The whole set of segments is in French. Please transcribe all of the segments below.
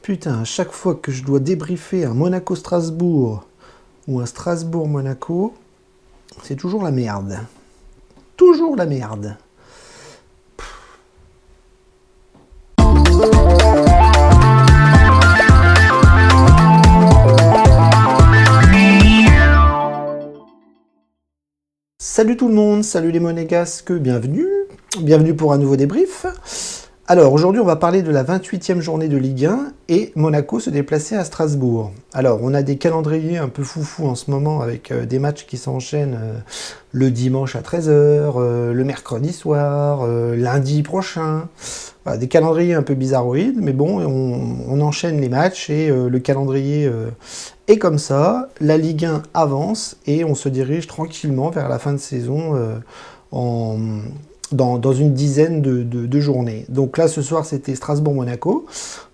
Putain, à chaque fois que je dois débriefer un Monaco-Strasbourg ou un Strasbourg-Monaco, c'est toujours la merde. Toujours la merde. Salut tout le monde, salut les monégasques, bienvenue. Bienvenue pour un nouveau débrief. Alors aujourd'hui on va parler de la 28e journée de Ligue 1 et Monaco se déplaçait à Strasbourg. Alors on a des calendriers un peu foufou en ce moment avec des matchs qui s'enchaînent le dimanche à 13 h, le mercredi soir, lundi prochain. Voilà, des calendriers un peu bizarroïdes, mais bon, on enchaîne les matchs et le calendrier est comme ça. La Ligue 1 avance et on se dirige tranquillement vers la fin de saison dans une dizaine de journées. Donc là, ce soir, c'était Strasbourg-Monaco.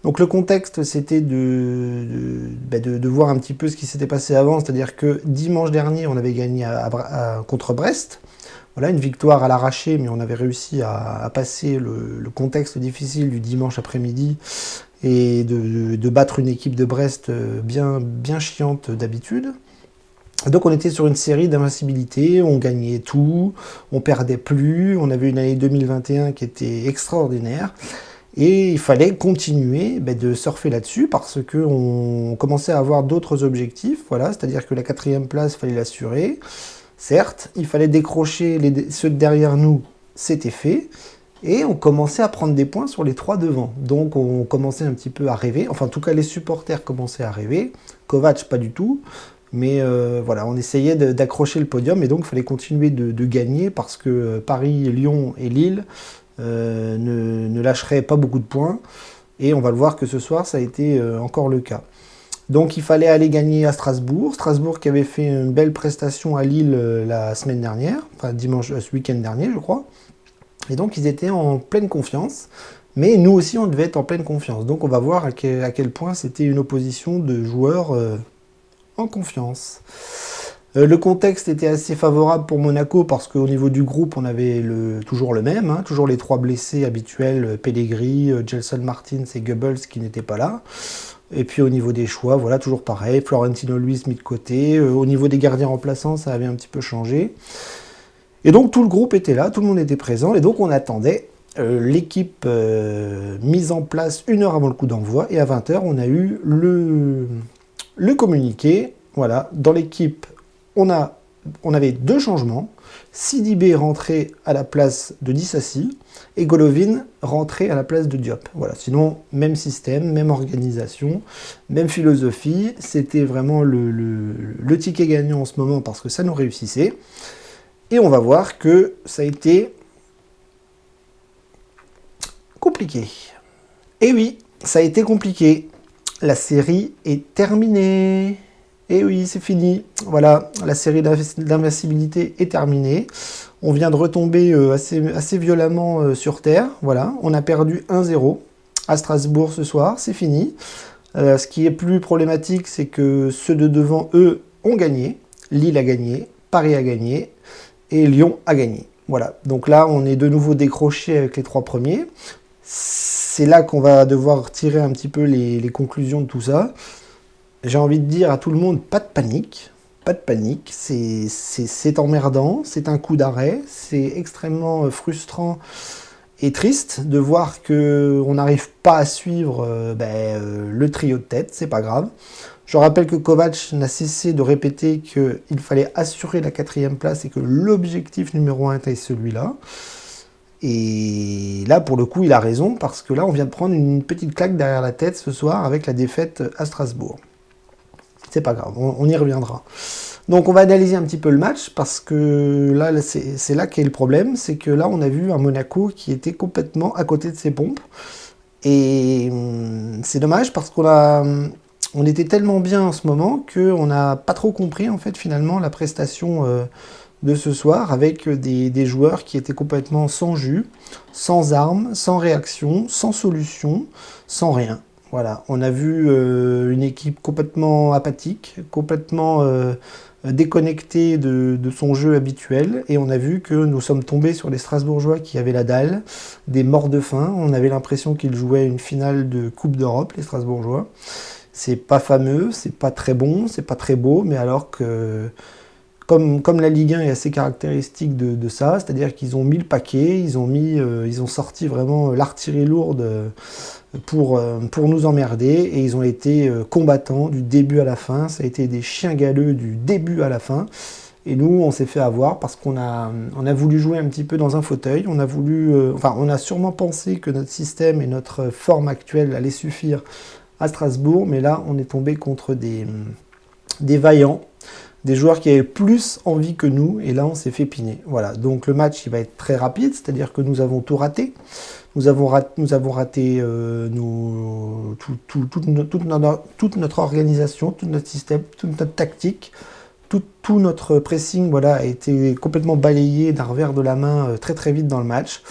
Donc le contexte, c'était de voir un petit peu ce qui s'était passé avant, c'est-à-dire que dimanche dernier, on avait gagné contre Brest. Voilà, une victoire à l'arraché, mais on avait réussi à passer le contexte difficile du dimanche après-midi et de battre une équipe de Brest bien chiante d'habitude. Donc on était sur une série d'invincibilité, on gagnait tout, on perdait plus, on avait une année 2021 qui était extraordinaire. Et il fallait continuer de surfer là-dessus parce qu'on commençait à avoir d'autres objectifs. Voilà, c'est-à-dire que la 4e place, il fallait l'assurer. Certes, il fallait décrocher ceux derrière nous, c'était fait. Et on commençait à prendre des points sur les 3 devant. Donc on commençait un petit peu à rêver. Enfin, en tout cas, les supporters commençaient à rêver. Kovac, pas du tout. Mais voilà, on essayait d'accrocher le podium. Et donc, il fallait continuer de gagner parce que Paris, Lyon et Lille ne lâcheraient pas beaucoup de points. Et on va le voir que ce soir, ça a été encore le cas. Donc il fallait aller gagner à Strasbourg. Strasbourg qui avait fait une belle prestation à Lille la semaine dernière, enfin dimanche, ce week-end dernier je crois. Et donc ils étaient en pleine confiance. Mais nous aussi on devait être en pleine confiance. Donc on va voir à quel point c'était une opposition de joueurs en confiance. Le contexte était assez favorable pour Monaco parce qu'au niveau du groupe on avait toujours le même, hein, toujours les 3 blessés habituels, Pellegrini, Gelson Martins et Goebbels qui n'étaient pas là. Et puis au niveau des choix, voilà, toujours pareil, Florentino Luis mis de côté. Au niveau des gardiens remplaçants, ça avait un petit peu changé. Et donc tout le groupe était là, tout le monde était présent, et donc on attendait l'équipe mise en place 1 heure avant le coup d'envoi, et à 20 h, on a eu le communiqué. Voilà, dans l'équipe, on avait 2 changements. Sidibé rentrait à la place de Dissassi et Golovin rentrait à la place de Diop. Voilà, sinon, même système, même organisation, même philosophie. C'était vraiment le ticket gagnant en ce moment parce que ça nous réussissait. Et on va voir que ça a été compliqué. Et oui, ça a été compliqué. La série est terminée. Et oui, c'est fini. Voilà, la série d'invincibilité est terminée. On vient de retomber assez violemment sur terre. Voilà, on a perdu 1-0 à Strasbourg ce soir, c'est fini. Ce qui est plus problématique, c'est que ceux de devant, eux, ont gagné. Lille a gagné, Paris a gagné et Lyon a gagné. Voilà, donc là, on est de nouveau décroché avec les 3 premiers. C'est là qu'on va devoir tirer un petit peu les conclusions de tout ça. J'ai envie de dire à tout le monde, pas de panique, c'est emmerdant, c'est un coup d'arrêt, c'est extrêmement frustrant et triste de voir qu'on n'arrive pas à suivre le trio de tête, c'est pas grave. Je rappelle que Kovac n'a cessé de répéter qu'il fallait assurer la 4e place et que l'objectif numéro 1 était celui-là. Et là, pour le coup, il a raison, parce que là, on vient de prendre une petite claque derrière la tête ce soir avec la défaite à Strasbourg. C'est pas grave, on y reviendra. Donc on va analyser un petit peu le match, parce que là, c'est là qu'est le problème, c'est que là, on a vu un Monaco qui était complètement à côté de ses pompes. Et c'est dommage, parce on était tellement bien en ce moment, qu'on n'a pas trop compris, en fait, finalement, la prestation de ce soir, avec des joueurs qui étaient complètement sans jus, sans armes, sans réaction, sans solution, sans rien. Voilà, on a vu une équipe complètement apathique, complètement déconnecté de son jeu habituel, et on a vu que nous sommes tombés sur les Strasbourgeois qui avaient la dalle, des morts de faim. On avait l'impression qu'ils jouaient une finale de Coupe d'Europe, les Strasbourgeois. C'est pas fameux, c'est pas très bon, c'est pas très beau, mais alors que comme la Ligue 1 est assez caractéristique de ça, c'est-à-dire qu'ils ont mis le paquet, ils ont sorti vraiment l'artillerie lourde pour nous emmerder, et ils ont été combattants du début à la fin. Ça a été des chiens galeux du début à la fin. Et nous, on s'est fait avoir parce qu'on a voulu jouer un petit peu dans un fauteuil. On a sûrement pensé que notre système et notre forme actuelle allaient suffire à Strasbourg, mais là, on est tombé contre des vaillants, des joueurs qui avaient plus envie que nous, et là on s'est fait piner. Voilà, donc le match il va être très rapide, c'est-à-dire que nous avons tout raté. Nous avons raté toute notre organisation, tout notre système, toute notre tactique, tout notre pressing, voilà, a été complètement balayé d'un revers de la main très très vite dans le match.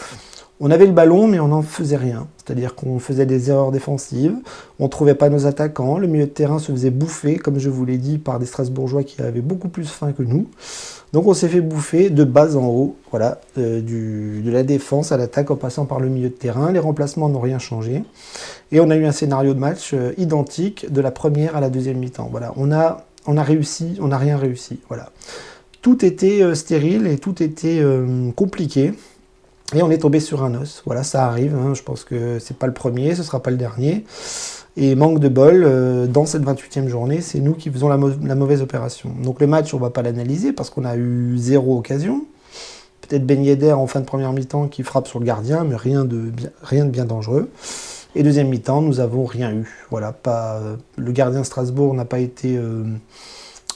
On avait le ballon, mais on n'en faisait rien. C'est-à-dire qu'on faisait des erreurs défensives, on ne trouvait pas nos attaquants, le milieu de terrain se faisait bouffer, comme je vous l'ai dit, par des Strasbourgeois qui avaient beaucoup plus faim que nous. Donc on s'est fait bouffer de bas en haut, voilà, de la défense à l'attaque en passant par le milieu de terrain. Les remplacements n'ont rien changé. Et on a eu un scénario de match identique de la première à la deuxième mi-temps. Voilà, on a réussi, on n'a rien réussi. Voilà. Tout était stérile et tout était compliqué. Et on est tombé sur un os. Voilà, ça arrive. Hein. Je pense que c'est pas le premier, ce sera pas le dernier. Et manque de bol, dans cette 28e journée, c'est nous qui faisons la mauvaise opération. Donc le match, on va pas l'analyser parce qu'on a eu 0 occasion. Peut-être Ben Yedder en fin de première mi-temps qui frappe sur le gardien, mais rien de bien dangereux. Et deuxième mi-temps, nous avons rien eu. Voilà, le gardien Strasbourg n'a pas été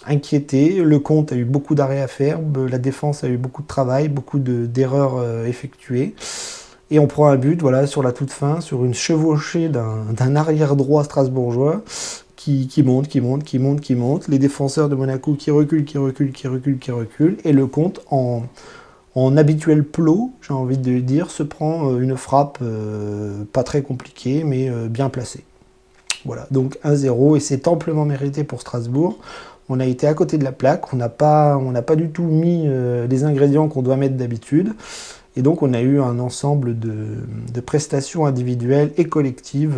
inquiété. Le compte a eu beaucoup d'arrêts à faire. La défense a eu beaucoup de travail, beaucoup d'erreurs effectuées. Et on prend un but, voilà, sur la toute fin, sur une chevauchée d'un arrière droit strasbourgeois qui monte. Les défenseurs de Monaco qui reculent. Et le compte, en habituel plot, j'ai envie de dire, se prend une frappe pas très compliquée, mais bien placée. Voilà, donc 1-0, et c'est amplement mérité pour Strasbourg. On a été à côté de la plaque, on n'a pas du tout mis les ingrédients qu'on doit mettre d'habitude. Et donc on a eu un ensemble de prestations individuelles et collectives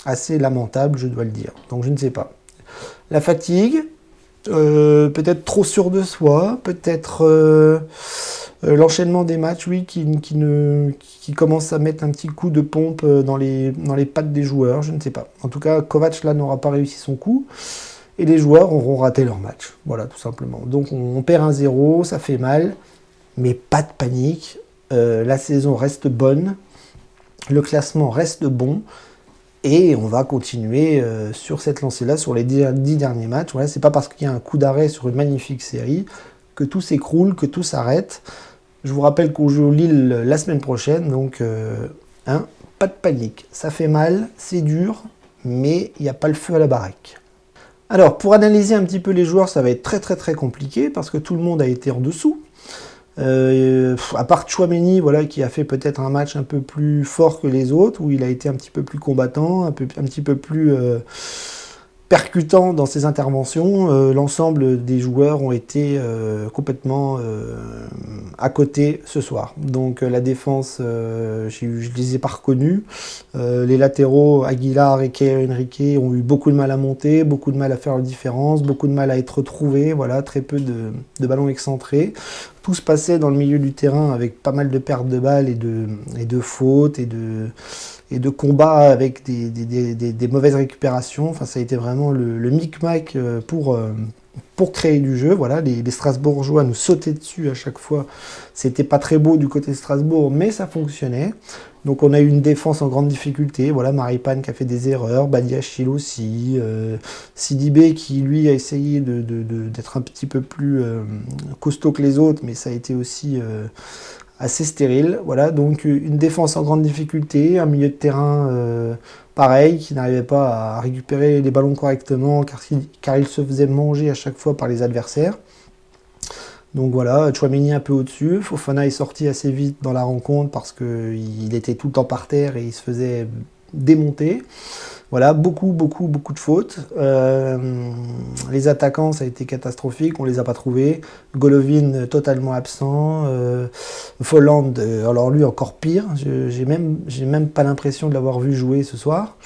assez lamentables, je dois le dire. Donc je ne sais pas. La fatigue, peut-être trop sûr de soi, peut-être l'enchaînement des matchs, oui, qui commence à mettre un petit coup de pompe dans les pattes des joueurs, je ne sais pas. En tout cas, Kovac là n'aura pas réussi son coup. Et les joueurs auront raté leur match. Voilà, tout simplement. Donc on perd 1-0, ça fait mal, mais pas de panique. La saison reste bonne, le classement reste bon, et on va continuer sur cette lancée-là, sur les 10 derniers matchs. Voilà, c'est pas parce qu'il y a un coup d'arrêt sur une magnifique série que tout s'écroule, que tout s'arrête. Je vous rappelle qu'on joue Lille la semaine prochaine, donc pas de panique. Ça fait mal, c'est dur, mais il n'y a pas le feu à la baraque. Alors, pour analyser un petit peu les joueurs, ça va être très très très compliqué parce que tout le monde a été en dessous. À part Tchouaméni, voilà, qui a fait peut-être un match un peu plus fort que les autres, où il a été un petit peu plus combattant, un petit peu plus percutant dans ses interventions. L'ensemble des joueurs ont été complètement à côté ce soir. Donc la défense, je les ai pas reconnus. Les latéraux, Aguilar et Henrique, ont eu beaucoup de mal à monter, beaucoup de mal à faire la différence, beaucoup de mal à être retrouvés. Voilà, très peu de ballons excentrés. Tout se passait dans le milieu du terrain avec pas mal de pertes de balles et de fautes et de combats avec des mauvaises récupérations. Enfin, ça a été vraiment le micmac pour créer du jeu. Voilà, les Strasbourgeois nous sautaient dessus à chaque fois. C'était pas très beau du côté de Strasbourg, mais ça fonctionnait. Donc on a eu une défense en grande difficulté. Voilà, Maripane qui a fait des erreurs, Badiachil aussi, Sidibé qui lui a essayé d'être un petit peu plus costaud que les autres, mais ça a été aussi assez stérile. Voilà, donc une défense en grande difficulté, un milieu de terrain pareil, qui n'arrivait pas à récupérer les ballons correctement car il se faisait manger à chaque fois par les adversaires. Donc voilà, Tchouaméni un peu au-dessus. Fofana est sorti assez vite dans la rencontre parce qu'il était tout le temps par terre et il se faisait démonter. Voilà, beaucoup de fautes. Les attaquants, ça a été catastrophique, on les a pas trouvés. Golovin totalement absent. Folland, alors lui encore pire. J'ai même pas l'impression de l'avoir vu jouer ce soir.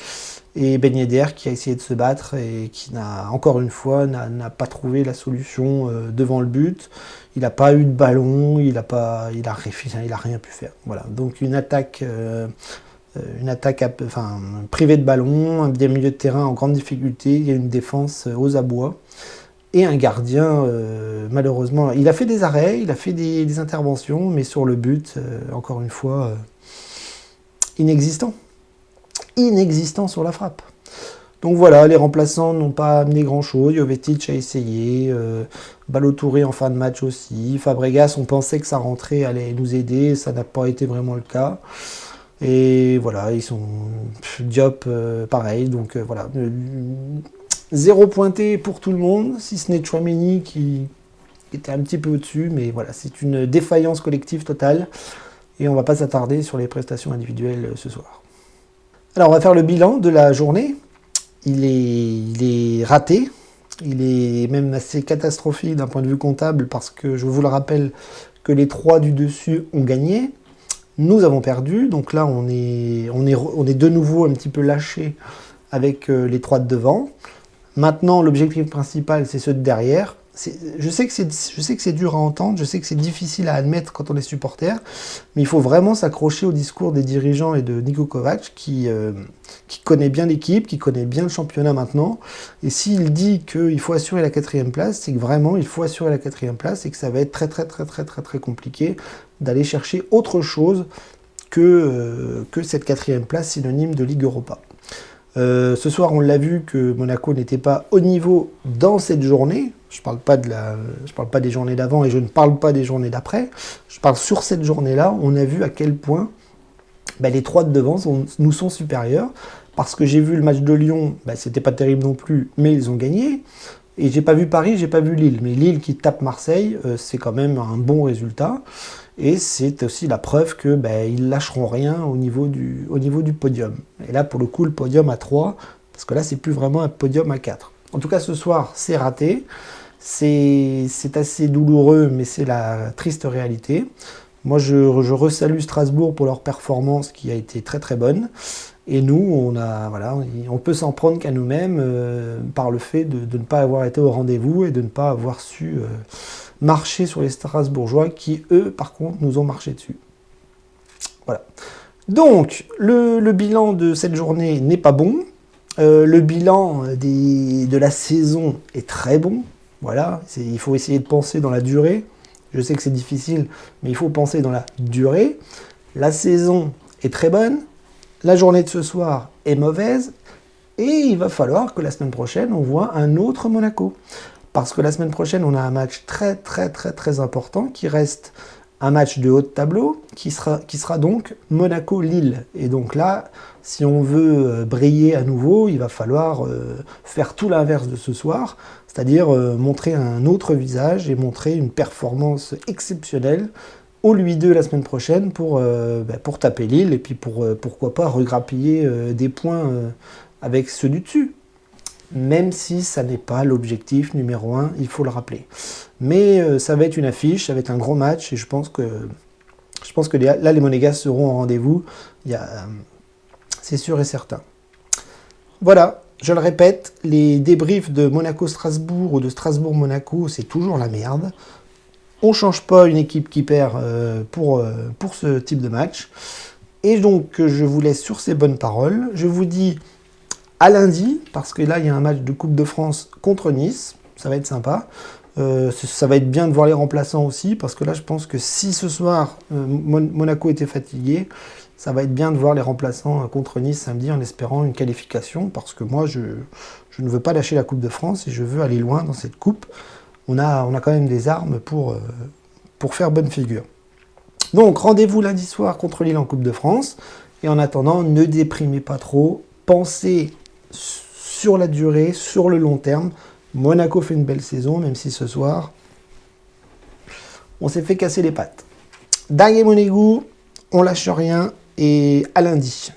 Et Ben Yedder qui a essayé de se battre et qui n'a, encore une fois, n'a pas trouvé la solution devant le but. Il n'a pas eu de ballon, il a rien pu faire. Voilà, donc une attaque privée de ballon, un milieu de terrain en grande difficulté, il y a une défense aux abois. Et un gardien, malheureusement, il a fait des arrêts, il a fait des interventions, mais sur le but, encore une fois, inexistant. Inexistant sur la frappe. Donc voilà, les remplaçants n'ont pas amené grand-chose. Jovetic a essayé, Ballo-Touré en fin de match aussi. Fabregas, on pensait que sa rentrée allait nous aider, ça n'a pas été vraiment le cas. Et voilà, ils sont Diop, pareil. Donc voilà, 0 pointé pour tout le monde, si ce n'est Tchouaméni qui était un petit peu au-dessus. Mais voilà, c'est une défaillance collective totale. Et on ne va pas s'attarder sur les prestations individuelles ce soir. Alors on va faire le bilan de la journée. Il est raté, il est même assez catastrophique d'un point de vue comptable parce que je vous le rappelle que les 3 du dessus ont gagné, nous avons perdu, donc là on est de nouveau un petit peu lâché avec les 3 de devant. Maintenant l'objectif principal c'est ceux de derrière. Je sais que c'est dur à entendre, je sais que c'est difficile à admettre quand on est supporter, mais il faut vraiment s'accrocher au discours des dirigeants et de Niko Kovac qui connaît bien l'équipe, qui connaît bien le championnat maintenant. Et s'il dit qu'il faut assurer la 4e place, c'est que vraiment il faut assurer la 4e place et que ça va être très compliqué d'aller chercher autre chose que cette 4e place synonyme de Ligue Europa. Ce soir, on l'a vu que Monaco n'était pas au niveau dans cette journée. Je parle pas des journées d'avant et je ne parle pas des journées d'après. Je parle sur cette journée-là. On a vu à quel point les 3 de devant nous sont supérieurs. Parce que j'ai vu le match de Lyon, c'était pas terrible non plus, mais ils ont gagné. Et j'ai pas vu Paris, j'ai pas vu Lille. Mais Lille qui tape Marseille, c'est quand même un bon résultat. Et c'est aussi la preuve que ils lâcheront rien au niveau du podium. Et là, pour le coup, le podium à 3, parce que là, c'est plus vraiment un podium à 4. En tout cas, ce soir, c'est raté. C'est assez douloureux, mais c'est la triste réalité. Moi, je resalue Strasbourg pour leur performance qui a été très bonne. Et nous, on peut s'en prendre qu'à nous-mêmes par le fait de ne pas avoir été au rendez-vous et de ne pas avoir su marcher sur les Strasbourgeois qui, eux, par contre, nous ont marché dessus. Voilà. Donc, le bilan de cette journée n'est pas bon. Le bilan de la saison est très bon. Voilà, il faut essayer de penser dans la durée. Je sais que c'est difficile, mais il faut penser dans la durée. La saison est très bonne. La journée de ce soir est mauvaise. Et il va falloir que la semaine prochaine, on voit un autre Monaco. Parce que la semaine prochaine, on a un match très important qui reste un match de haut de tableau qui sera donc Monaco-Lille. Et donc là, si on veut briller à nouveau, il va falloir faire tout l'inverse de ce soir, c'est-à-dire montrer un autre visage et montrer une performance exceptionnelle au Louis II la semaine prochaine pour taper Lille et puis pourquoi pas regrappiller des points avec ceux du dessus. Même si ça n'est pas l'objectif numéro 1, il faut le rappeler. Mais ça va être une affiche, ça va être un gros match, et je pense que là, les Monégasques seront au rendez-vous, c'est sûr et certain. Voilà, je le répète, les débriefs de Monaco-Strasbourg ou de Strasbourg-Monaco, c'est toujours la merde. On ne change pas une équipe qui perd pour ce type de match. Et donc, je vous laisse sur ces bonnes paroles. Je vous dis à lundi, parce que là, il y a un match de Coupe de France contre Nice. Ça va être sympa. Ça va être bien de voir les remplaçants aussi, parce que là, je pense que si ce soir, Monaco était fatigué, ça va être bien de voir les remplaçants contre Nice samedi en espérant une qualification, parce que moi, je ne veux pas lâcher la Coupe de France et je veux aller loin dans cette coupe. On a quand même des armes pour faire bonne figure. Donc, rendez-vous lundi soir contre Lille en Coupe de France. Et en attendant, ne déprimez pas trop. Pensez sur la durée, sur le long terme. Monaco fait une belle saison, même si ce soir, on s'est fait casser les pattes. Dai Monégu, on lâche rien et à lundi.